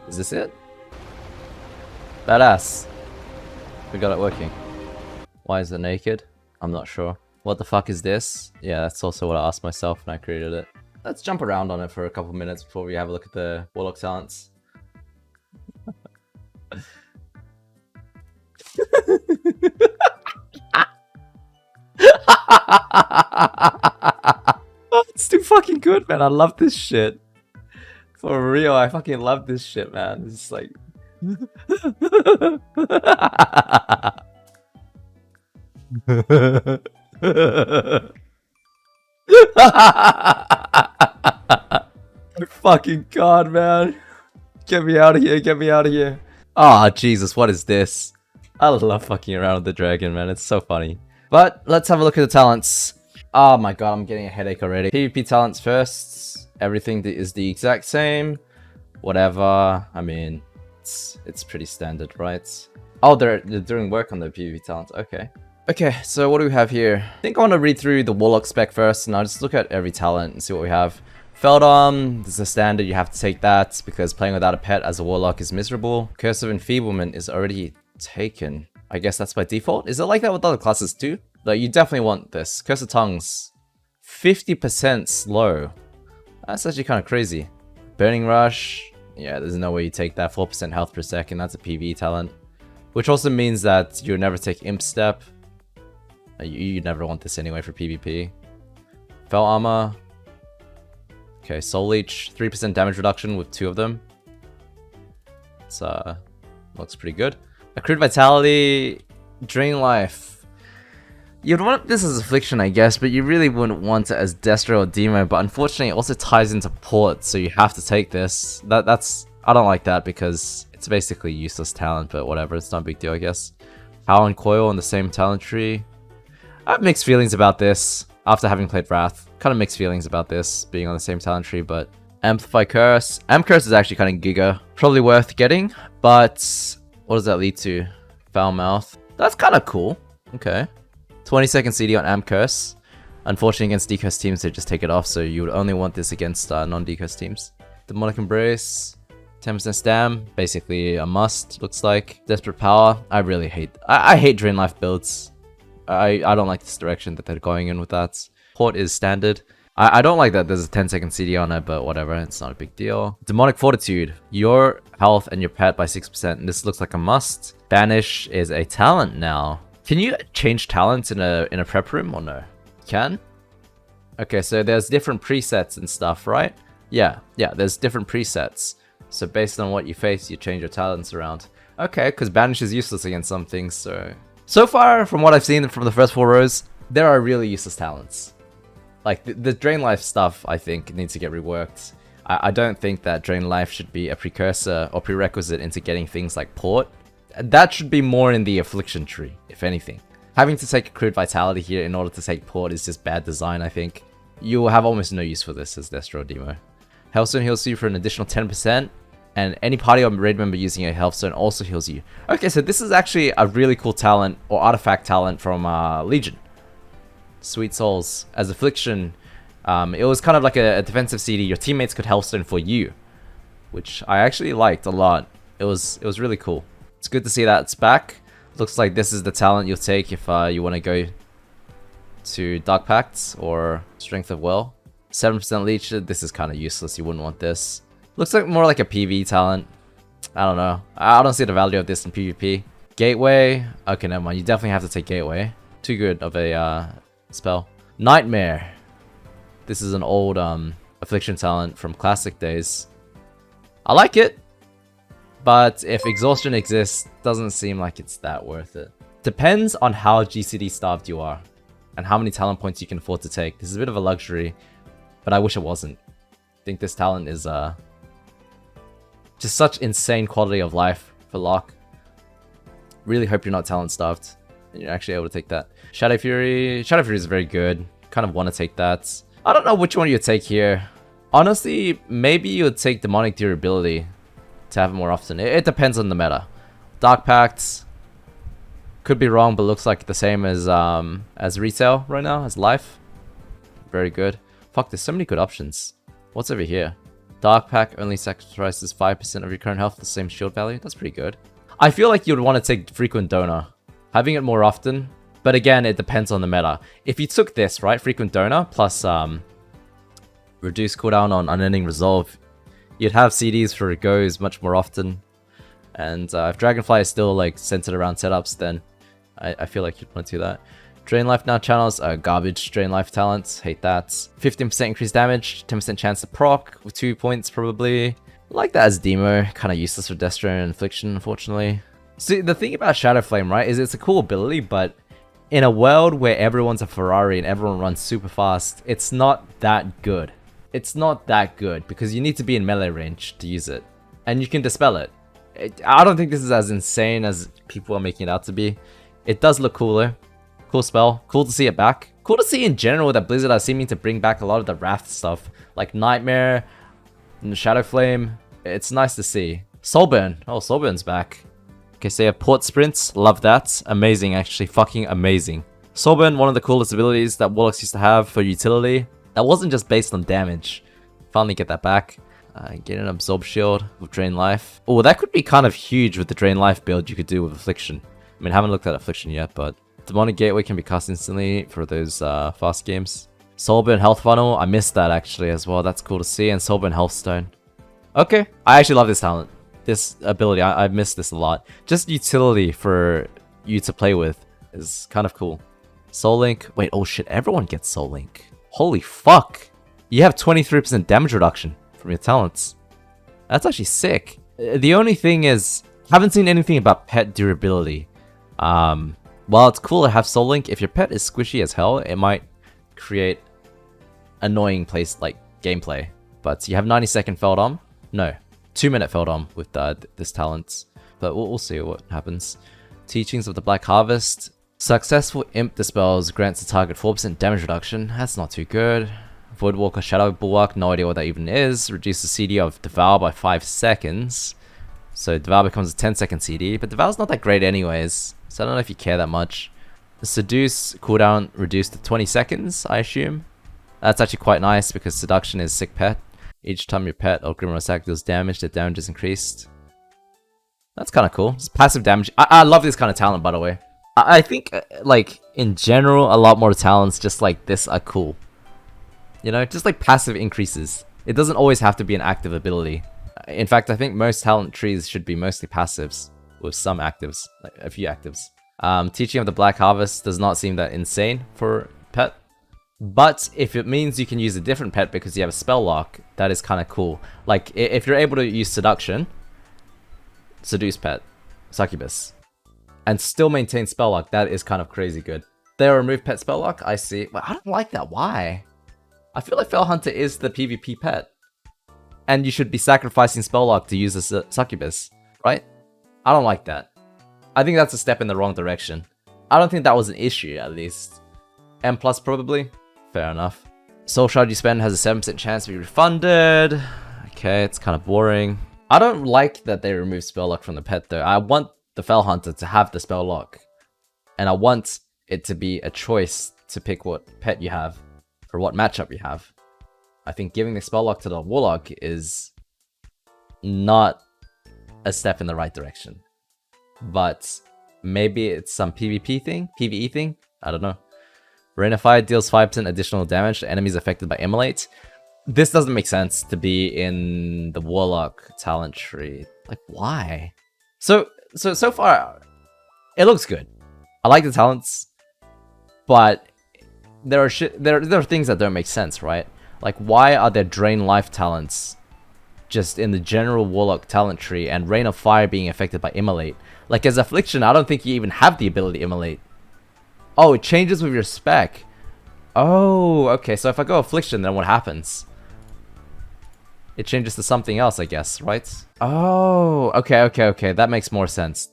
Is this it? Badass. We got it working. Why is it naked? I'm not sure. What the fuck is this? Yeah, that's also what I asked myself when I created it. Let's jump around on it for a couple minutes before we have a look at the Warlock talents. Oh, it's too fucking good, man. I love this shit. For real, I fucking love this shit, man. It's like... My fucking god, man. Get me out of here, get me out of here. Ah, Jesus, what is this? I love fucking around with the dragon, man. It's so funny. But let's have a look at the talents. Oh my god, I'm getting a headache already. PvP talents first. Everything is the exact same. Whatever. I mean, it's pretty standard, right? Oh, they're doing work on the PvP talents. Okay. Okay, so what do we have here? I think I want to read through the Warlock spec first, and I'll just look at every talent and see what we have. Feldarm, this is a standard, you have to take that, because playing without a pet as a Warlock is miserable. Curse of Enfeeblement is already taken. I guess that's by default? Is it like that with other classes too? Like, you definitely want this. Curse of Tongues, 50% slow. That's actually kind of crazy. Burning Rush, yeah, there's no way you take that. 4% health per second, that's a PvE talent. Which also means that you'll never take Imp Step. You never want this anyway for PvP. Fell Armor. Okay, Soul Leech, 3% damage reduction with 2 of them. It's looks pretty good. Accrued Vitality, Drain Life. You'd want this as Affliction, I guess, but you really wouldn't want it as Destro or Demo. But unfortunately, it also ties into Port, so you have to take this. I don't like that because it's basically useless talent, but whatever, it's not a big deal, I guess. Howl and Coil on the same talent tree. I have mixed feelings about this after having played Wrath. Kind of mixed feelings about this being on the same talent tree, but Amplify Curse. Amp Curse is actually kind of giga. Probably worth getting, but what does that lead to? Foul Mouth. That's kind of cool. Okay. 20-second CD on Amp Curse. Unfortunately, against decurse teams, they just take it off, so you would only want this against non-decurse teams. Demonic Embrace. 10% Stam. Basically a must, looks like. Desperate Power. I really hate... I hate Drain Life builds. I don't like this direction that they're going in with that. Port is standard. I don't like that there's a 10-second CD on it, but whatever, it's not a big deal. Demonic Fortitude. Your health and your pet by 6%, and this looks like a must. Banish is a talent now. Can you change talents in a prep room or no? Can? Okay, so there's different presets and stuff, right? Yeah, there's different presets. So based on what you face, you change your talents around. Okay, because Banish is useless against some things, so far, from what I've seen from the first 4 rows, there are really useless talents. Like, the Drain Life stuff, I think, needs to get reworked. I don't think that Drain Life should be a precursor or prerequisite into getting things like Port. That should be more in the Affliction tree, if anything. Having to take Accrued Vitality here in order to take Port is just bad design, I think. You will have almost no use for this as Destro Demo. Healthstone heals you for an additional 10%. And any party or raid member using a Healthstone also heals you. Okay, so this is actually a really cool talent, or artifact talent from Legion. Sweet Souls. As Affliction, it was kind of like a defensive CD. Your teammates could Healthstone for you, which I actually liked a lot. It was really cool. It's good to see that it's back. Looks like this is the talent you'll take if you want to go to Dark Pact or Strength of Will. 7% leech. This is kind of useless. You wouldn't want this. Looks like more like a PvE talent. I don't know. I don't see the value of this in PvP. Gateway. Okay, never mind. You definitely have to take Gateway. Too good of a spell. Nightmare. This is an old Affliction talent from classic days. I like it. But if Exhaustion exists, doesn't seem like it's that worth it. Depends on how GCD starved you are. And how many talent points you can afford to take. This is a bit of a luxury. But I wish it wasn't. I think this talent is just such insane quality of life for Locke. Really hope you're not talent starved and you're actually able to take that. Shadow Fury. Shadow Fury is very good. Kind of want to take that. I don't know which one you take here. Honestly, maybe you would take Demonic Durability to have it more often. It depends on the meta. Dark Pact. Could be wrong, but looks like the same as Retail right now, as Life. Very good. Fuck, there's so many good options. What's over here? Dark Pack only sacrifices 5% of your current health, the same shield value. That's pretty good. I feel like you'd want to take Frequent Donor. Having it more often, but again, it depends on the meta. If you took this, right, Frequent Donor plus reduced cooldown on Unending Resolve, you'd have CDs for goes much more often. And if Dragonflight is still like centered around setups, then I feel like you'd want to do that. Drain Life now channels garbage Drain Life talents. Hate that. 15% increased damage, 10% chance to proc with 2 points probably. I like that as demo. Kind of useless for Destro and Affliction, unfortunately. See, the thing about Shadow Flame, right, is it's a cool ability, but in a world where everyone's a Ferrari and everyone runs super fast, it's not that good. It's not that good because you need to be in melee range to use it. And you can dispel it. I don't think this is as insane as people are making it out to be. It does look cooler. Cool spell. Cool to see it back. Cool to see in general that Blizzard are seeming to bring back a lot of the Wrath stuff. Like Nightmare, and Shadow Flame. It's nice to see. Soulburn. Oh, Soulburn's back. Okay, so you have Port Sprints. Love that. Amazing, actually. Fucking amazing. Soulburn, one of the coolest abilities that Warlocks used to have for utility. That wasn't just based on damage. Finally get that back. Get an Absorb Shield with Drain Life. Oh, that could be kind of huge with the Drain Life build you could do with Affliction. I mean, I haven't looked at Affliction yet, but Demonic Gateway can be cast instantly for those fast games. Soulburn Health Funnel. I missed that actually as well. That's cool to see. And Soulburn Health Stone. Okay. I actually love this talent. This ability. I've missed this a lot. Just utility for you to play with is kind of cool. Soul Link. Wait, oh shit. Everyone gets Soul Link. Holy fuck. You have 23% damage reduction from your talents. That's actually sick. The only thing is, haven't seen anything about pet durability. While it's cool to have Soul Link, if your pet is squishy as hell, it might create annoying gameplay. But you have 90-second Feldom. No, 2-minute Feldom with this talent. But we'll see what happens. Teachings of the Black Harvest. Successful Imp Dispels grants the target 4% damage reduction. That's not too good. Voidwalker Shadow Bulwark, no idea what that even is. Reduces CD of Devour by 5 seconds. So Devour becomes a 10-second CD, but Devour's not that great anyways. So I don't know if you care that much. The Seduce cooldown reduced to 20 seconds, I assume. That's actually quite nice because Seduction is sick pet. Each time your pet or Grim Attack deals damage, the damage is increased. That's kind of cool. Just passive damage. I love this kind of talent, by the way. I think, like, in general, a lot more talents just like this are cool. You know, just like passive increases. It doesn't always have to be an active ability. In fact, I think most talent trees should be mostly passives, with some actives, like a few actives. Teaching of the Black Harvest does not seem that insane for pet. But if it means you can use a different pet because you have a spell lock, that is kind of cool. Like, if you're able to use Seduction, Seduce pet, Succubus, and still maintain spell lock, that is kind of crazy good. They remove pet spell lock, I see. But I don't like that. Why? I feel like Fell Hunter is the PvP pet. And you should be sacrificing spell lock to use a Succubus, right? I don't like that. I think that's a step in the wrong direction. I don't think that was an issue, at least. M plus probably. Fair enough. Soul Shard you spend has a 7% chance to be refunded. Okay, it's kind of boring. I don't like that they remove spell lock from the pet though. I want the Fell Hunter to have the spell lock. And I want it to be a choice to pick what pet you have. Or what matchup you have. I think giving the spell lock to the Warlock is not a step in the right direction. But maybe it's some PvP thing? PvE thing? I don't know. Rain of Fire deals 5% additional damage to enemies affected by Immolate. This doesn't make sense to be in the Warlock talent tree. Like, why? So far, it looks good. I like the talents, but there are things that don't make sense, right? Like, why are there Drain Life talents just in the general Warlock talent tree and Rain of Fire being affected by Immolate? Like, as Affliction, I don't think you even have the ability to Immolate. Oh, it changes with your spec. Oh, okay. So if I go Affliction, then what happens? It changes to something else, I guess, right? Oh, okay. That makes more sense.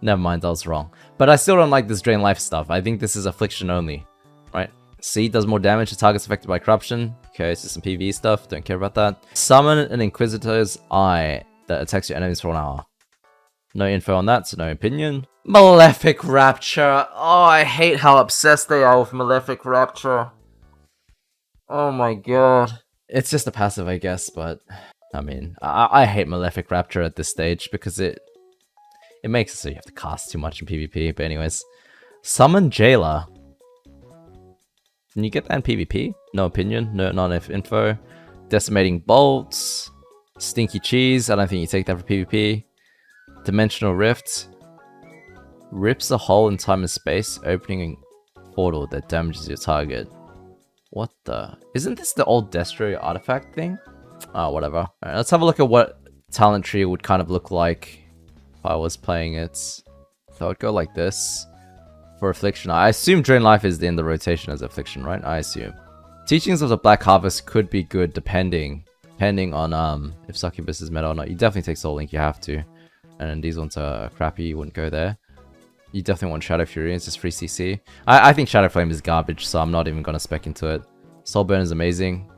Never mind, I was wrong. But I still don't like this Drain Life stuff. I think this is Affliction only, right? C does more damage to targets affected by corruption. Okay, it's just some PvE stuff. Don't care about that. Summon an Inquisitor's Eye that attacks your enemies for 1 hour. No info on that, so no opinion. Malefic Rapture. Oh, I hate how obsessed they are with Malefic Rapture. Oh my god. It's just a passive, I guess, but I mean, I hate Malefic Rapture at this stage because it makes it so you have to cast too much in PvP. But anyways, Summon Jailer. Can you get that in PvP? No opinion, no not enough info. Decimating Bolts, Stinky Cheese. I don't think you take that for PvP. Dimensional Rift. Rips a hole in time and space, opening a portal that damages your target. What the? Isn't this the old Destro artifact thing? Oh, whatever. Alright, let's have a look at what talent tree would kind of look like if I was playing it. So I would go like this. For Affliction, I assume Drain Life is in the rotation as Affliction, right? I assume. Teachings of the Black Harvest could be good depending on if Succubus is meta or not. You definitely take Soul Link, you have to. And these ones are crappy, you wouldn't go there. You definitely want Shadow Fury, it's just free CC. I think Shadow Flame is garbage, so I'm not even going to spec into it. Soul Burn is amazing.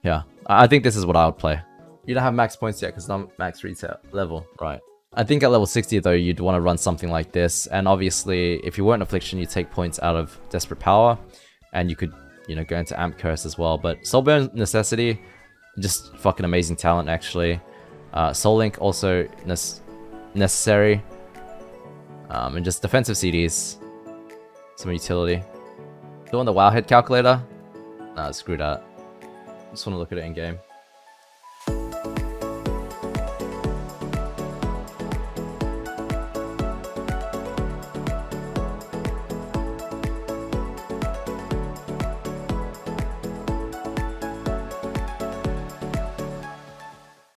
Yeah, I think this is what I would play. You don't have max points yet because not max retail level, right? I think at level 60 though, you'd want to run something like this. And obviously, if you weren't Affliction, you take points out of Desperate Power. And you could, you know, go into Amp Curse as well. But Soul Burn Necessity, just fucking amazing talent actually. Soul Link also necessary. And just defensive CDs. Some utility. Doing the WoW Head calculator? Nah, screw that. Just want to look at it in game.